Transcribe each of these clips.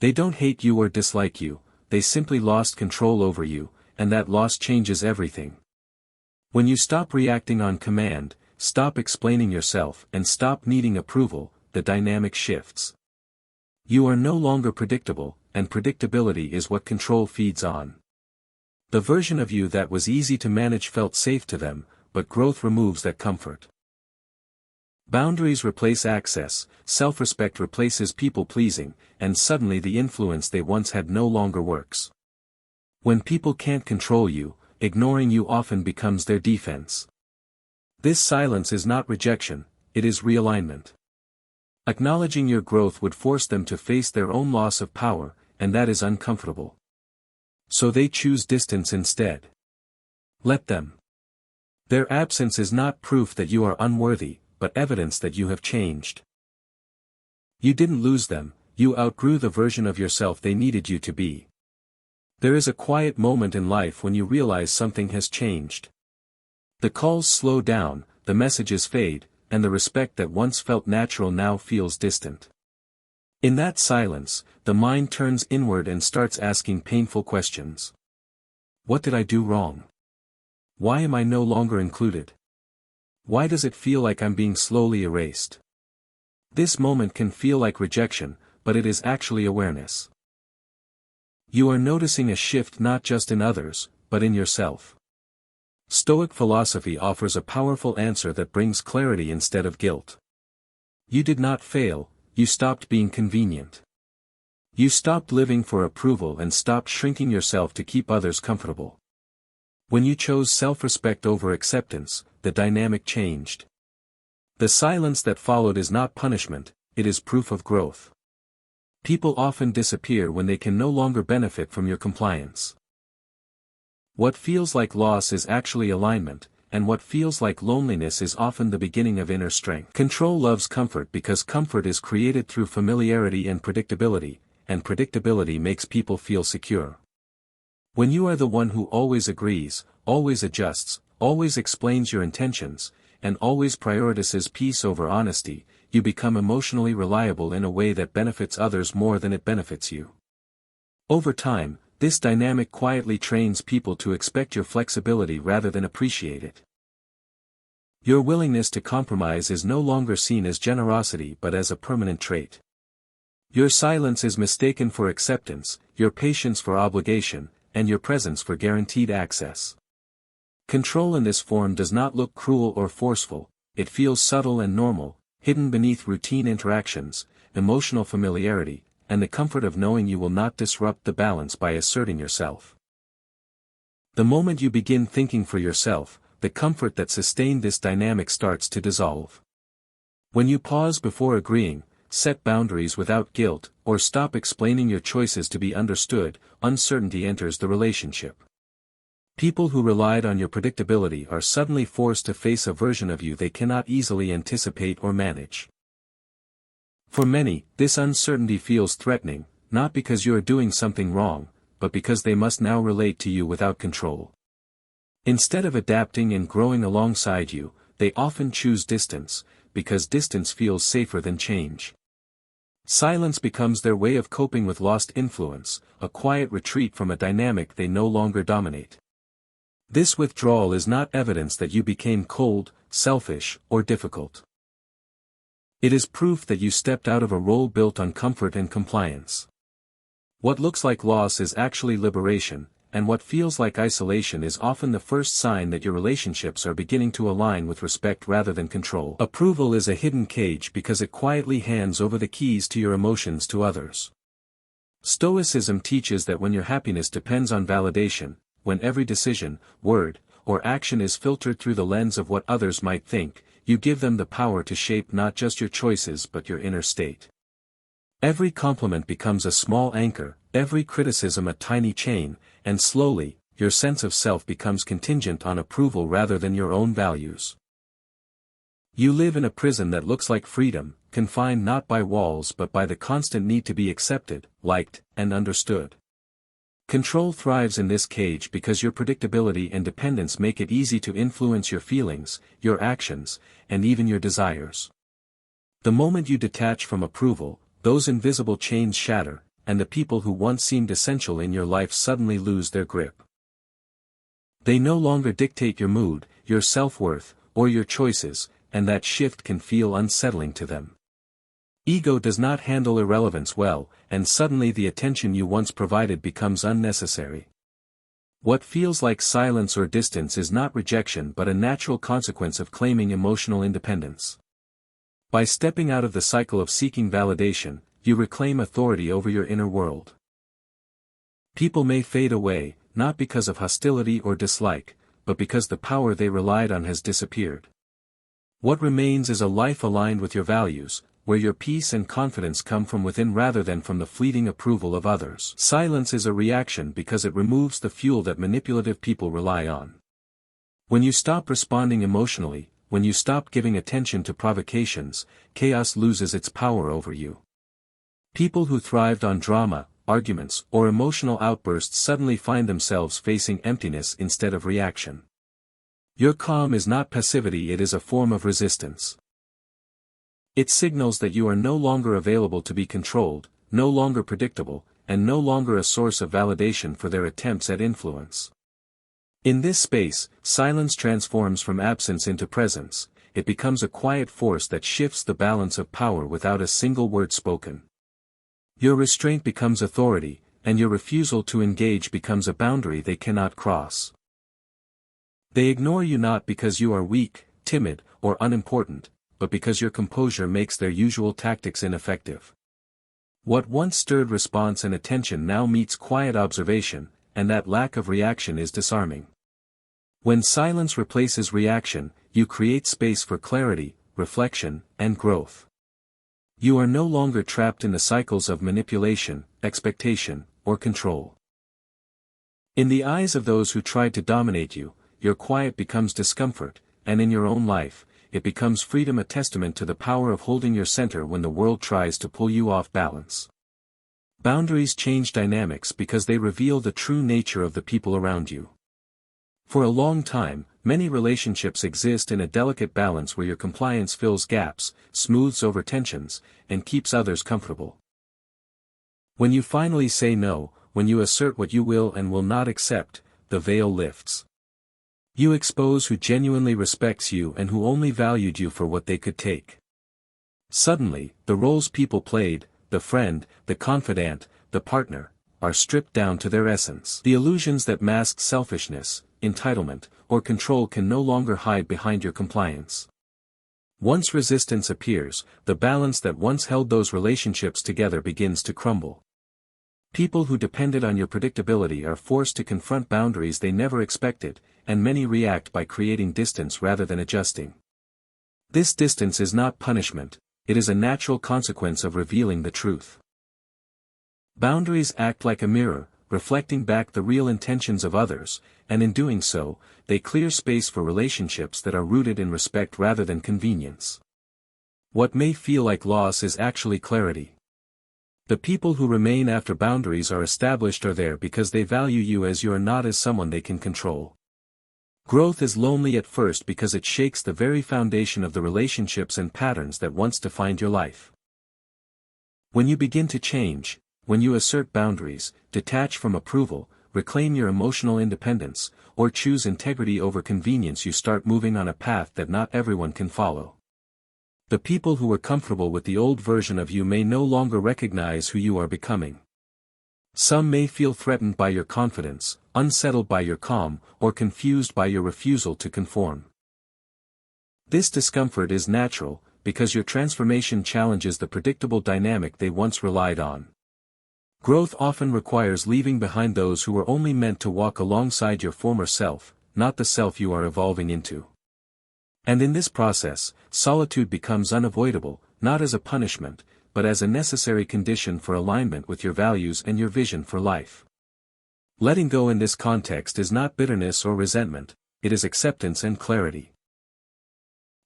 They don't hate you or dislike you, they simply lost control over you, and that loss changes everything. When you stop reacting on command, stop explaining yourself and stop needing approval, the dynamic shifts. You are no longer predictable, and predictability is what control feeds on. The version of you that was easy to manage felt safe to them, but growth removes that comfort. Boundaries replace access, self-respect replaces people-pleasing, and suddenly the influence they once had no longer works. When people can't control you, ignoring you often becomes their defense. This silence is not rejection, it is realignment. Acknowledging your growth would force them to face their own loss of power, and that is uncomfortable. So they choose distance instead. Let them. Their absence is not proof that you are unworthy, but evidence that you have changed. You didn't lose them, you outgrew the version of yourself they needed you to be. There is a quiet moment in life when you realize something has changed. The calls slow down, the messages fade, and the respect that once felt natural now feels distant. In that silence, the mind turns inward and starts asking painful questions. What did I do wrong? Why am I no longer included? Why does it feel like I'm being slowly erased? This moment can feel like rejection, but it is actually awareness. You are noticing a shift not just in others, but in yourself. Stoic philosophy offers a powerful answer that brings clarity instead of guilt. You did not fail, you stopped being convenient. You stopped living for approval and stopped shrinking yourself to keep others comfortable. When you chose self-respect over acceptance, the dynamic changed. The silence that followed is not punishment, it is proof of growth. People often disappear when they can no longer benefit from your compliance. What feels like loss is actually alignment, and what feels like loneliness is often the beginning of inner strength. Control loves comfort because comfort is created through familiarity and predictability makes people feel secure. When you are the one who always agrees, always adjusts, always explains your intentions, and always prioritizes peace over honesty, you become emotionally reliable in a way that benefits others more than it benefits you. Over time, this dynamic quietly trains people to expect your flexibility rather than appreciate it. Your willingness to compromise is no longer seen as generosity but as a permanent trait. Your silence is mistaken for acceptance, your patience for obligation, and your presence for guaranteed access. Control in this form does not look cruel or forceful, it feels subtle and normal, hidden beneath routine interactions, emotional familiarity, and the comfort of knowing you will not disrupt the balance by asserting yourself. The moment you begin thinking for yourself, the comfort that sustained this dynamic starts to dissolve. When you pause before agreeing, set boundaries without guilt, or stop explaining your choices to be understood, uncertainty enters the relationship. People who relied on your predictability are suddenly forced to face a version of you they cannot easily anticipate or manage. For many, this uncertainty feels threatening, not because you are doing something wrong, but because they must now relate to you without control. Instead of adapting and growing alongside you, they often choose distance, because distance feels safer than change. Silence becomes their way of coping with lost influence, a quiet retreat from a dynamic they no longer dominate. This withdrawal is not evidence that you became cold, selfish, or difficult. It is proof that you stepped out of a role built on comfort and compliance. What looks like loss is actually liberation, and what feels like isolation is often the first sign that your relationships are beginning to align with respect rather than control. Approval is a hidden cage because it quietly hands over the keys to your emotions to others. Stoicism teaches that when your happiness depends on validation, when every decision, word, or action is filtered through the lens of what others might think, you give them the power to shape not just your choices but your inner state. Every compliment becomes a small anchor, every criticism a tiny chain, and slowly, your sense of self becomes contingent on approval rather than your own values. You live in a prison that looks like freedom, confined not by walls but by the constant need to be accepted, liked, and understood. Control thrives in this cage because your predictability and dependence make it easy to influence your feelings, your actions, and even your desires. The moment you detach from approval, those invisible chains shatter, and the people who once seemed essential in your life suddenly lose their grip. They no longer dictate your mood, your self-worth, or your choices, and that shift can feel unsettling to them. Ego does not handle irrelevance well, and suddenly the attention you once provided becomes unnecessary. What feels like silence or distance is not rejection but a natural consequence of claiming emotional independence. By stepping out of the cycle of seeking validation, you reclaim authority over your inner world. People may fade away, not because of hostility or dislike, but because the power they relied on has disappeared. What remains is a life aligned with your values, where your peace and confidence come from within rather than from the fleeting approval of others. Silence is a reaction because it removes the fuel that manipulative people rely on. When you stop responding emotionally, when you stop giving attention to provocations, chaos loses its power over you. People who thrived on drama, arguments, or emotional outbursts suddenly find themselves facing emptiness instead of reaction. Your calm is not passivity, it is a form of resistance. It signals that you are no longer available to be controlled, no longer predictable, and no longer a source of validation for their attempts at influence. In this space, silence transforms from absence into presence, it becomes a quiet force that shifts the balance of power without a single word spoken. Your restraint becomes authority, and your refusal to engage becomes a boundary they cannot cross. They ignore you not because you are weak, timid, or unimportant, but because your composure makes their usual tactics ineffective. What once stirred response and attention now meets quiet observation, and that lack of reaction is disarming. When silence replaces reaction, you create space for clarity, reflection, and growth. You are no longer trapped in the cycles of manipulation, expectation, or control. In the eyes of those who tried to dominate you, your quiet becomes discomfort, and in your own life, it becomes freedom, a testament to the power of holding your center when the world tries to pull you off balance. Boundaries change dynamics because they reveal the true nature of the people around you. For a long time, many relationships exist in a delicate balance where your compliance fills gaps, smooths over tensions, and keeps others comfortable. When you finally say no, when you assert what you will and will not accept, the veil lifts. You expose who genuinely respects you and who only valued you for what they could take. Suddenly, the roles people played, the friend, the confidant, the partner, are stripped down to their essence. The illusions that masked selfishness, entitlement, or control can no longer hide behind your compliance. Once resistance appears, the balance that once held those relationships together begins to crumble. People who depended on your predictability are forced to confront boundaries they never expected, and many react by creating distance rather than adjusting. This distance is not punishment, it is a natural consequence of revealing the truth. Boundaries act like a mirror, reflecting back the real intentions of others, and in doing so, they clear space for relationships that are rooted in respect rather than convenience. What may feel like loss is actually clarity. The people who remain after boundaries are established are there because they value you as you are, not as someone they can control. Growth is lonely at first because it shakes the very foundation of the relationships and patterns that once defined your life. When you begin to change, when you assert boundaries, detach from approval, reclaim your emotional independence, or choose integrity over convenience, you start moving on a path that not everyone can follow. The people who were comfortable with the old version of you may no longer recognize who you are becoming. Some may feel threatened by your confidence, unsettled by your calm, or confused by your refusal to conform. This discomfort is natural, because your transformation challenges the predictable dynamic they once relied on. Growth often requires leaving behind those who were only meant to walk alongside your former self, not the self you are evolving into. And in this process, solitude becomes unavoidable, not as a punishment, but as a necessary condition for alignment with your values and your vision for life. Letting go in this context is not bitterness or resentment, it is acceptance and clarity.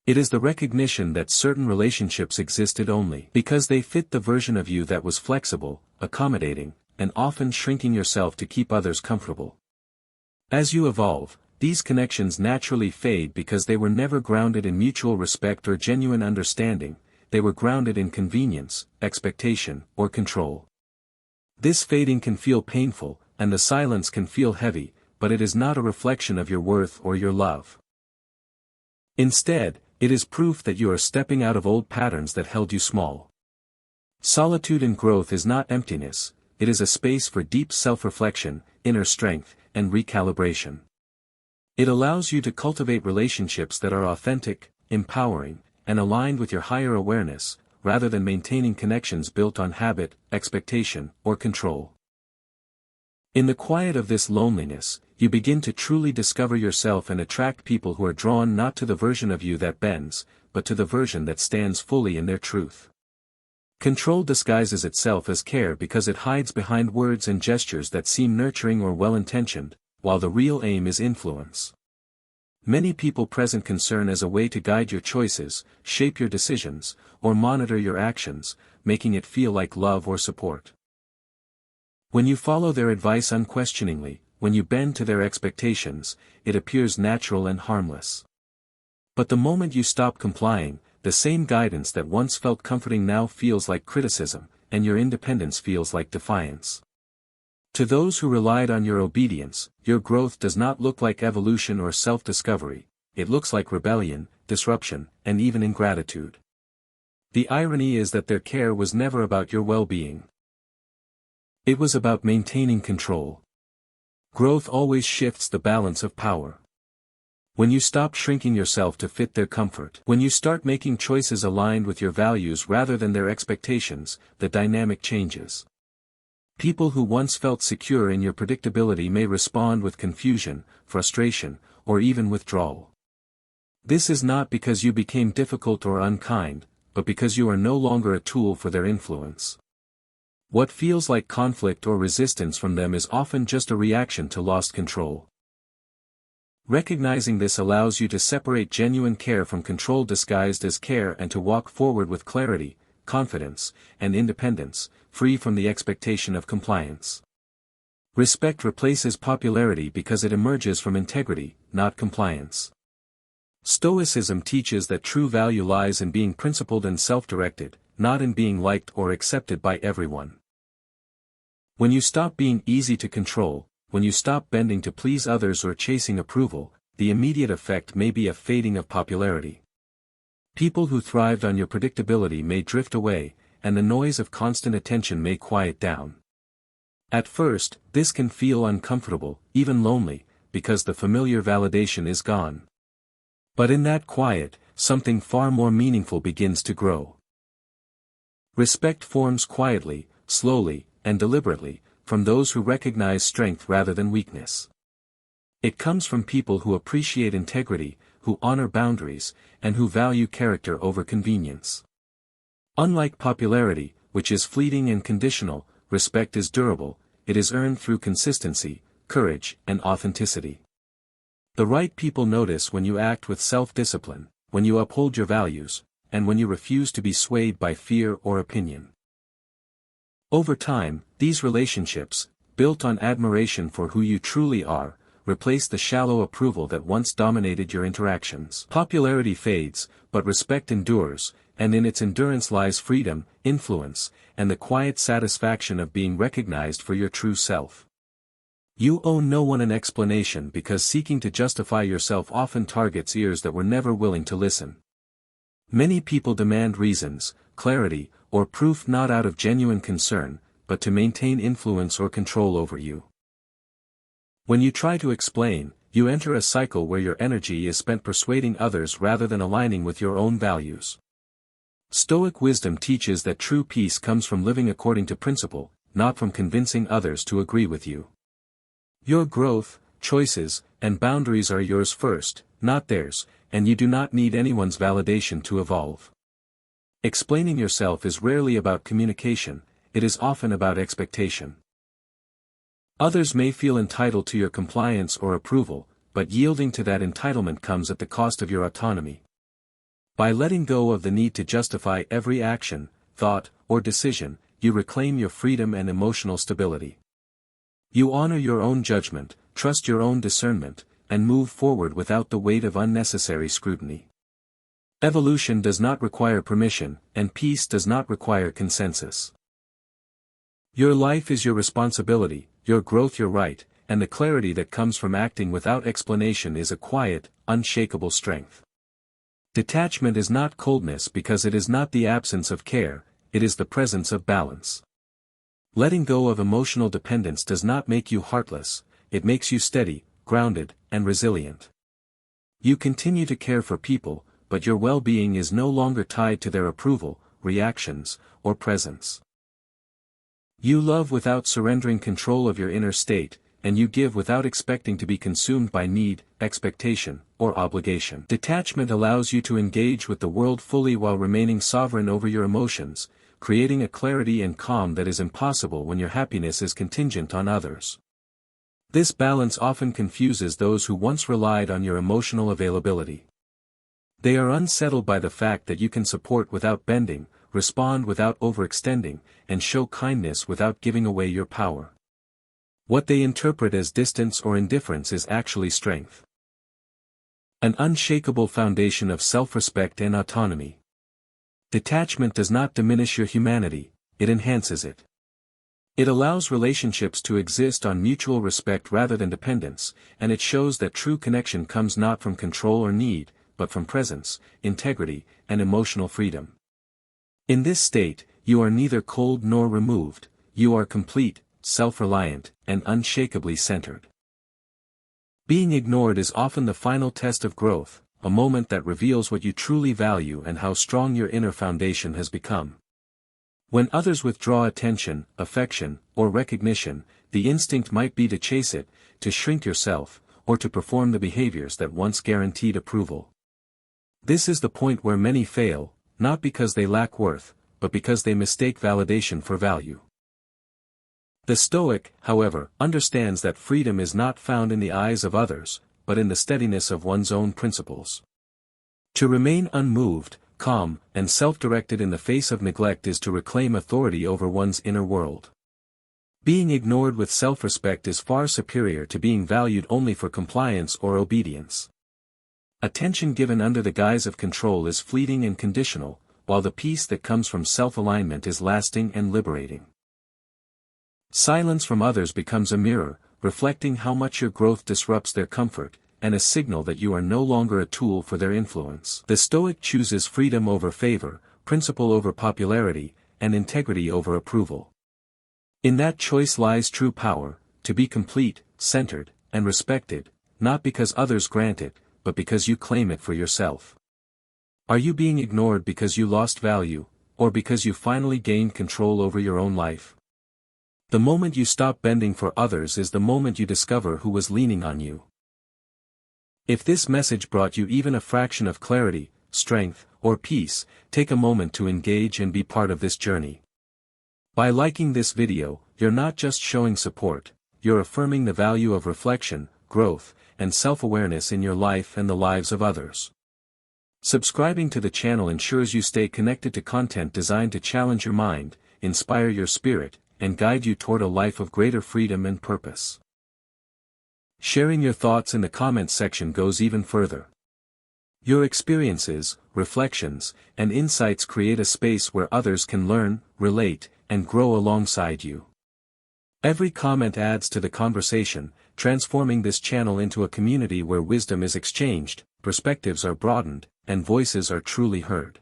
It is the recognition that certain relationships existed only because they fit the version of you that was flexible, accommodating, and often shrinking yourself to keep others comfortable. As you evolve, these connections naturally fade because they were never grounded in mutual respect or genuine understanding, they were grounded in convenience, expectation, or control. This fading can feel painful, and the silence can feel heavy, but it is not a reflection of your worth or your love. Instead, it is proof that you are stepping out of old patterns that held you small. Solitude in growth is not emptiness, it is a space for deep self-reflection, inner strength, and recalibration. It allows you to cultivate relationships that are authentic, empowering, and aligned with your higher awareness, rather than maintaining connections built on habit, expectation, or control. In the quiet of this loneliness, you begin to truly discover yourself and attract people who are drawn not to the version of you that bends, but to the version that stands fully in their truth. Control disguises itself as care because it hides behind words and gestures that seem nurturing or well-intentioned, while the real aim is influence. Many people present concern as a way to guide your choices, shape your decisions, or monitor your actions, making it feel like love or support. When you follow their advice unquestioningly, when you bend to their expectations, it appears natural and harmless. But the moment you stop complying, the same guidance that once felt comforting now feels like criticism, and your independence feels like defiance. To those who relied on your obedience, your growth does not look like evolution or self-discovery, it looks like rebellion, disruption, and even ingratitude. The irony is that their care was never about your well-being. It was about maintaining control. Growth always shifts the balance of power. When you stop shrinking yourself to fit their comfort, when you start making choices aligned with your values rather than their expectations, the dynamic changes. People who once felt secure in your predictability may respond with confusion, frustration, or even withdrawal. This is not because you became difficult or unkind, but because you are no longer a tool for their influence. What feels like conflict or resistance from them is often just a reaction to lost control. Recognizing this allows you to separate genuine care from control disguised as care and to walk forward with clarity, confidence, and independence, free from the expectation of compliance. Respect replaces popularity because it emerges from integrity, not compliance. Stoicism teaches that true value lies in being principled and self-directed, not in being liked or accepted by everyone. When you stop being easy to control, when you stop bending to please others or chasing approval, the immediate effect may be a fading of popularity. People who thrived on your predictability may drift away, and the noise of constant attention may quiet down. At first, this can feel uncomfortable, even lonely, because the familiar validation is gone. But in that quiet, something far more meaningful begins to grow. Respect forms quietly, slowly, and deliberately, from those who recognize strength rather than weakness. It comes from people who appreciate integrity, who honor boundaries, and who value character over convenience. Unlike popularity, which is fleeting and conditional, respect is durable, it is earned through consistency, courage, and authenticity. The right people notice when you act with self-discipline, when you uphold your values, and when you refuse to be swayed by fear or opinion. Over time, these relationships, built on admiration for who you truly are, replace the shallow approval that once dominated your interactions. Popularity fades, but respect endures, and in its endurance lies freedom, influence, and the quiet satisfaction of being recognized for your true self. You owe no one an explanation because seeking to justify yourself often targets ears that were never willing to listen. Many people demand reasons, clarity, or proof not out of genuine concern, but to maintain influence or control over you. When you try to explain, you enter a cycle where your energy is spent persuading others rather than aligning with your own values. Stoic wisdom teaches that true peace comes from living according to principle, not from convincing others to agree with you. Your growth, choices, and boundaries are yours first, not theirs, and you do not need anyone's validation to evolve. Explaining yourself is rarely about communication, it is often about expectation. Others may feel entitled to your compliance or approval, but yielding to that entitlement comes at the cost of your autonomy. By letting go of the need to justify every action, thought, or decision, you reclaim your freedom and emotional stability. You honor your own judgment, trust your own discernment, and move forward without the weight of unnecessary scrutiny. Evolution does not require permission, and peace does not require consensus. Your life is your responsibility, your growth your right, and the clarity that comes from acting without explanation is a quiet, unshakable strength. Detachment is not coldness because it is not the absence of care, it is the presence of balance. Letting go of emotional dependence does not make you heartless, it makes you steady, grounded, and resilient. You continue to care for people, but your well-being is no longer tied to their approval, reactions, or presence. You love without surrendering control of your inner state, and you give without expecting to be consumed by need, expectation, or obligation. Detachment allows you to engage with the world fully while remaining sovereign over your emotions, creating a clarity and calm that is impossible when your happiness is contingent on others. This balance often confuses those who once relied on your emotional availability. They are unsettled by the fact that you can support without bending, respond without overextending, and show kindness without giving away your power. What they interpret as distance or indifference is actually strength. An unshakable foundation of self-respect and autonomy. Detachment does not diminish your humanity, it enhances it. It allows relationships to exist on mutual respect rather than dependence, and it shows that true connection comes not from control or need, but from presence, integrity, and emotional freedom. In this state, you are neither cold nor removed, you are complete, self-reliant, and unshakably centered. Being ignored is often the final test of growth, a moment that reveals what you truly value and how strong your inner foundation has become. When others withdraw attention, affection, or recognition, the instinct might be to chase it, to shrink yourself, or to perform the behaviors that once guaranteed approval. This is the point where many fail, not because they lack worth, but because they mistake validation for value. The Stoic, however, understands that freedom is not found in the eyes of others, but in the steadiness of one's own principles. To remain unmoved, calm, and self-directed in the face of neglect is to reclaim authority over one's inner world. Being ignored with self-respect is far superior to being valued only for compliance or obedience. Attention given under the guise of control is fleeting and conditional, while the peace that comes from self-alignment is lasting and liberating. Silence from others becomes a mirror, reflecting how much your growth disrupts their comfort, and a signal that you are no longer a tool for their influence. The Stoic chooses freedom over favor, principle over popularity, and integrity over approval. In that choice lies true power, to be complete, centered, and respected, not because others grant it, but because you claim it for yourself. Are you being ignored because you lost value, or because you finally gained control over your own life? The moment you stop bending for others is the moment you discover who was leaning on you. If this message brought you even a fraction of clarity, strength, or peace, take a moment to engage and be part of this journey. By liking this video, you're not just showing support, you're affirming the value of reflection, growth, and self-awareness in your life and the lives of others. Subscribing to the channel ensures you stay connected to content designed to challenge your mind, inspire your spirit, and guide you toward a life of greater freedom and purpose. Sharing your thoughts in the comments section goes even further. Your experiences, reflections, and insights create a space where others can learn, relate, and grow alongside you. Every comment adds to the conversation, transforming this channel into a community where wisdom is exchanged, perspectives are broadened, and voices are truly heard.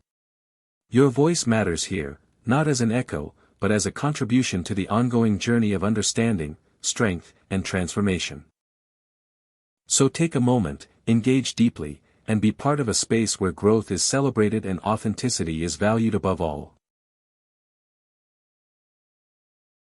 Your voice matters here, not as an echo, but as a contribution to the ongoing journey of understanding, strength, and transformation. So take a moment, engage deeply, and be part of a space where growth is celebrated and authenticity is valued above all.